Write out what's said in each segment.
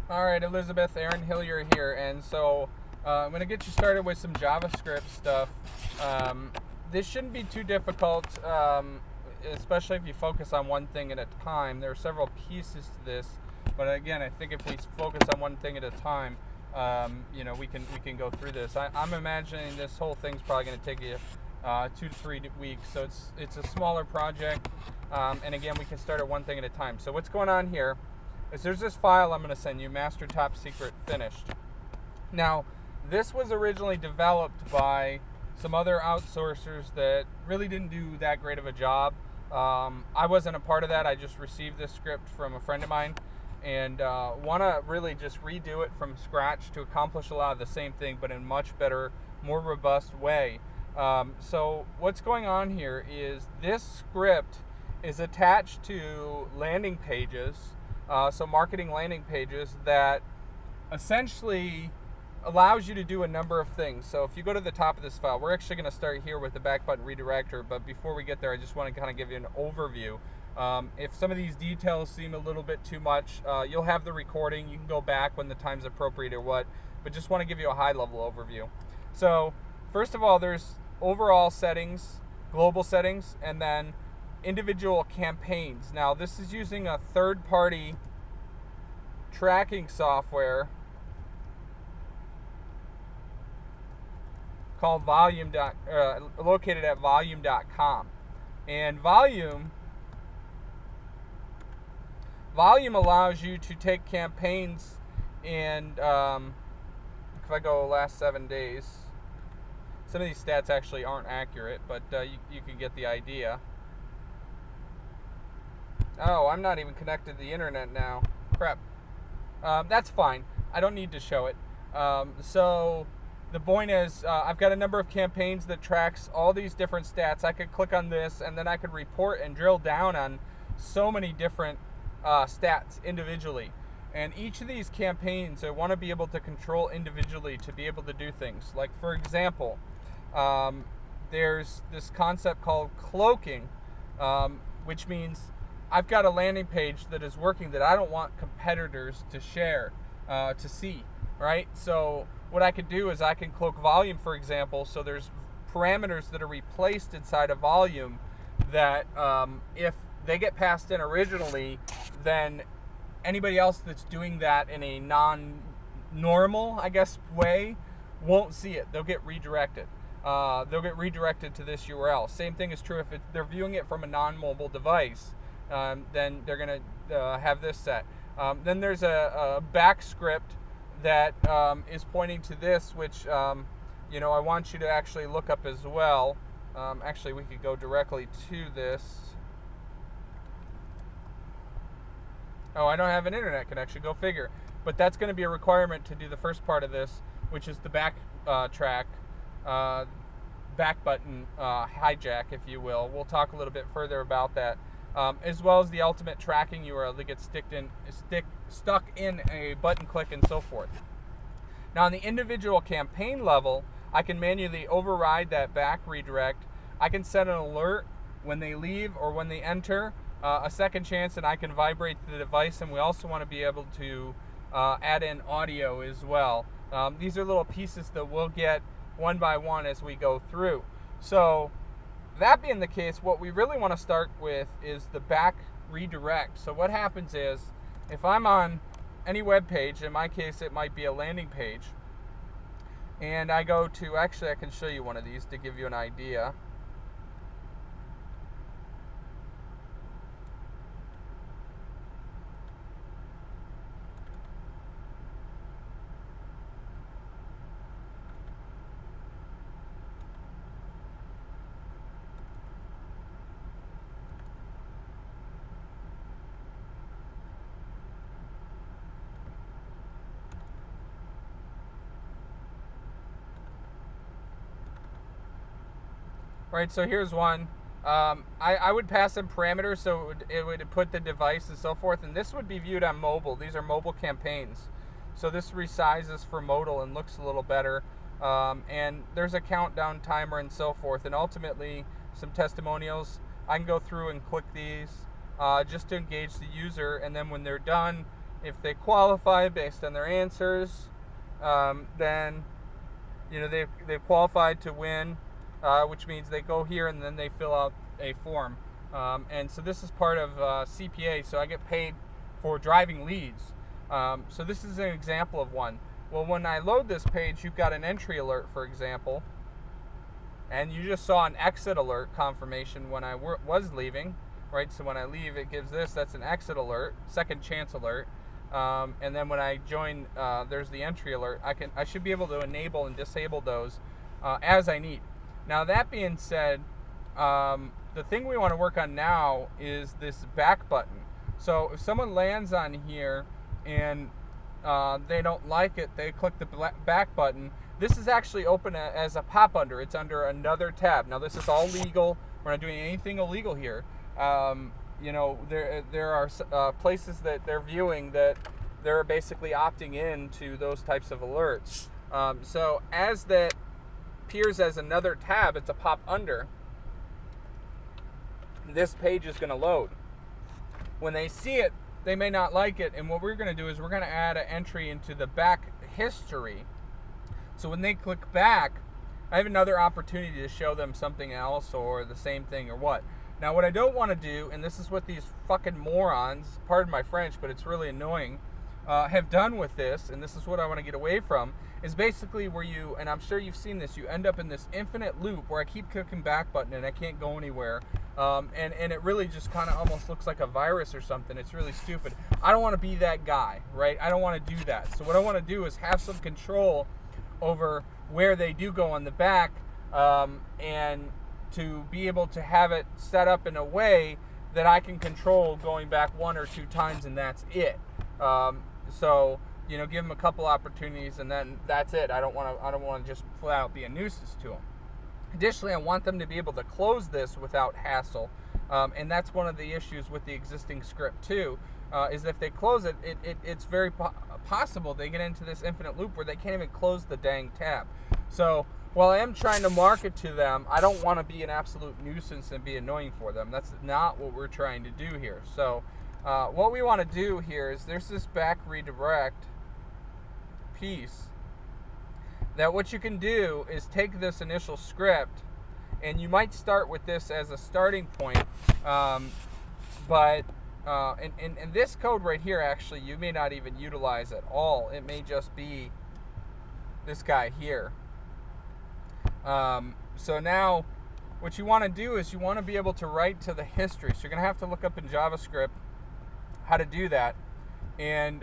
All right, Elizabeth, Aaron Hillier here, and so I'm going to get you started with some JavaScript stuff. This shouldn't be too difficult, especially if you focus on one thing at a time. There are several pieces to this, but again, I think if we focus on one thing at a time, we can go through this. I'm imagining this whole thing's probably going to take you 2 to 3 weeks, so it's a smaller project, and again, we can start at one thing at a time. So what's going on here is there's this file I'm going to send you, master top secret finished. Now, this was originally developed by some other outsourcers that really didn't do that great of a job. I wasn't a part of that. I just received this script from a friend of mine and want to really just redo it from scratch to accomplish a lot of the same thing, but in a much better, more robust way. So what's going on here is this script is attached to landing pages, so marketing landing pages that essentially allows you to do a number of things. So if you go to the top of this file, we're actually going to start here with the back button redirector, but before we get there, I just want to kind of give you an overview. If some of these details seem a little bit too much, you'll have the recording. You can go back when the time's appropriate or what, but just want to give you a high-level overview. So first of all, there's overall settings, global settings, and then individual campaigns. Now, this is using a third-party tracking software called located at volume.com. And volume allows you to take campaigns and if I go last 7 days, some of these stats actually aren't accurate, but you can get the idea. Oh, I'm not even connected to the internet now. Crap. That's fine. I don't need to show it. So the point is, I've got a number of campaigns that tracks all these different stats. I could click on this, and then I could report and drill down on so many different stats individually. And each of these campaigns, I want to be able to control individually to be able to do things. Like, for example, there's this concept called cloaking, which means I've got a landing page that is working that I don't want competitors to share, to see, right? So what I could do is I can cloak volume, for example, so there's parameters that are replaced inside of volume that if they get passed in originally, then anybody else that's doing that in a non-normal, I guess, way won't see it. They'll get redirected. They'll get redirected to this URL. Same thing is true if they're viewing it from a non-mobile device. Then they're going to have this set. Then there's a back script that is pointing to this, which I want you to actually look up as well. Actually, we could go directly to this. Oh, I don't have an internet connection. Go figure. But that's going to be a requirement to do the first part of this, which is the back back button hijack, if you will. We'll talk a little bit further about that. As well as the ultimate tracking URL that gets stuck in a button click and so forth. Now, on the individual campaign level, I can manually override that back redirect. I can set an alert when they leave or when they enter, a second chance, and I can vibrate the device. And we also want to be able to add in audio as well. These are little pieces that we'll get one by one as we go through. So that being the case, what we really want to start with is the back redirect. So what happens is, if I'm on any web page, in my case it might be a landing page, and I go to, actually I can show you one of these to give you an idea. Right, so here's one. I would pass in parameters, so it would put the device and so forth, and this would be viewed on mobile. These are mobile campaigns. So this resizes for mobile and looks a little better. And there's a countdown timer and so forth, and ultimately some testimonials. I can go through and click these just to engage the user, and then when they're done, If they qualify based on their answers, then they've qualified to win, which means they go here and then they fill out a form. And so this is part of CPA, so I get paid for driving leads. So this is an example of one. Well, when I load this page, you've got an entry alert, for example, and you just saw an exit alert confirmation when I was leaving, right? So when I leave, it gives this. That's an exit alert, second chance alert. And then when I join, there's the entry alert. I should be able to enable and disable those as I need. Now, that being said, the thing we want to work on now is this back button. So if someone lands on here and they don't like it, they click the back button. This is actually open as a pop under. It's under another tab. Now, this is all legal. We're not doing anything illegal here. There are places that they're viewing that they're basically opting in to those types of alerts. So as that appears as another tab, it's a pop under, this page is going to load. When they see it, they may not like it, and what we're going to do is we're going to add an entry into the back history. So when they click back, I have another opportunity to show them something else or the same thing or what. Now, what I don't want to do, and this is what these fucking morons, pardon my French, but it's really annoying, have done with this, and this is what I want to get away from, is basically where you, and I'm sure you've seen this, you end up in this infinite loop where I keep clicking back button and I can't go anywhere. And it really just kind of almost looks like a virus or something. It's really stupid. I don't want to be that guy, right? I don't want to do that. So what I want to do is have some control over where they do go on the back, and to be able to have it set up in a way that I can control going back 1 or 2 times, and that's it. So give them a couple opportunities, and then that's it. I don't want to just flat out be a nuisance to them. Additionally, I want them to be able to close this without hassle, and that's one of the issues with the existing script too. Is if they close it, it's very possible they get into this infinite loop where they can't even close the dang tab. So while I am trying to market to them, I don't want to be an absolute nuisance and be annoying for them. That's not what we're trying to do here. So what we want to do here is there's this back redirect piece that what you can do is take this initial script, and you might start with this as a starting point, but in this code right here, actually, you may not even utilize at all. It may just be this guy here. So now what you want to do is you want to be able to write to the history. So you're going to have to look up in JavaScript how to do that, and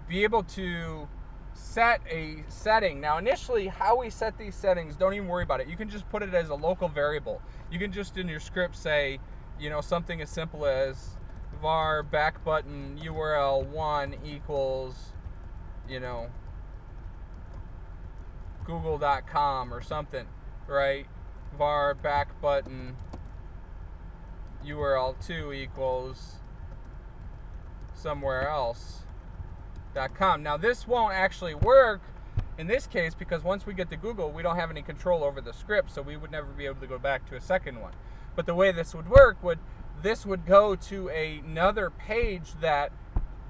be able to set a setting. Now, initially, how we set these settings, don't even worry about it. You can just put it as a local variable. You can just in your script say, something as simple as var back button URL 1 equals, google.com or something, right? Var back button URL 2 equals somewhere else.com. Now, this won't actually work in this case because once we get to Google, we don't have any control over the script, so we would never be able to go back to a second one. But the way this would work this would go to another page that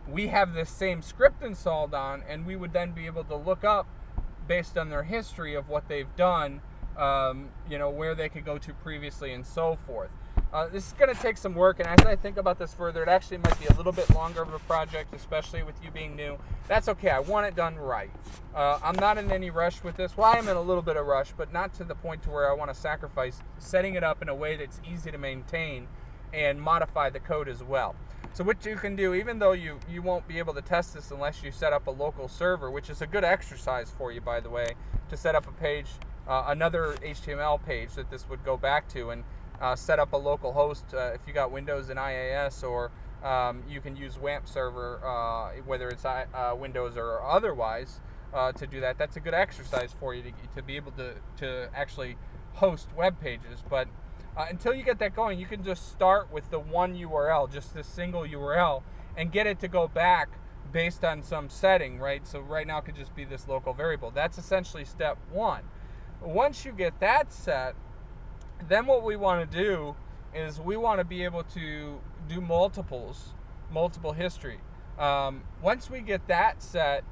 we have this same script installed on, and we would then be able to look up based on their history of what they've done, where they could go to previously and so forth. This is going to take some work, and as I think about this further, it actually might be a little bit longer of a project, especially with you being new. That's okay. I want it done right. I'm not in any rush with this. Well, I am in a little bit of rush, but not to the point to where I want to sacrifice setting it up in a way that's easy to maintain and modify the code as well. So what you can do, even though you won't be able to test this unless you set up a local server, which is a good exercise for you, by the way, to set up a page, another HTML page that this would go back to, and set up a local host if you got Windows and IIS, or you can use WAMP server, whether it's Windows or otherwise, to do that. That's a good exercise for you to be able to actually host web pages. But until you get that going, you can just start with the one URL, just this single URL, and get it to go back based on some setting, right? So right now it could just be this local variable. That's essentially step one. Once you get that set, then what we want to do is we want to be able to do multiple history. Once we get that set,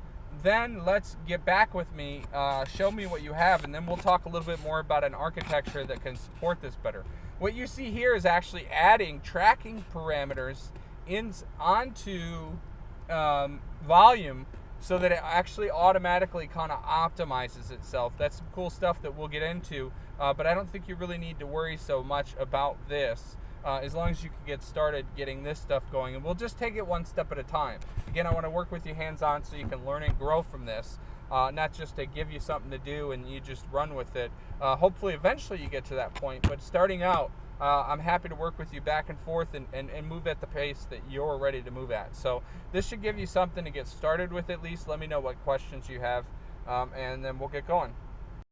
then let's get back with me, show me what you have, and then we'll talk a little bit more about an architecture that can support this better. What you see here is actually adding tracking parameters onto volume so that it actually automatically kind of optimizes itself. That's some cool stuff that we'll get into, but I don't think you really need to worry so much about this. As long as you can get started getting this stuff going, and we'll just take it one step at a time. Again, I want to work with you hands-on so you can learn and grow from this, not just to give you something to do and you just run with it. Hopefully eventually you get to that point, but starting out, I'm happy to work with you back and forth and move at the pace that you're ready to move at. So this should give you something to get started with at least. Let me know what questions you have, and then we'll get going.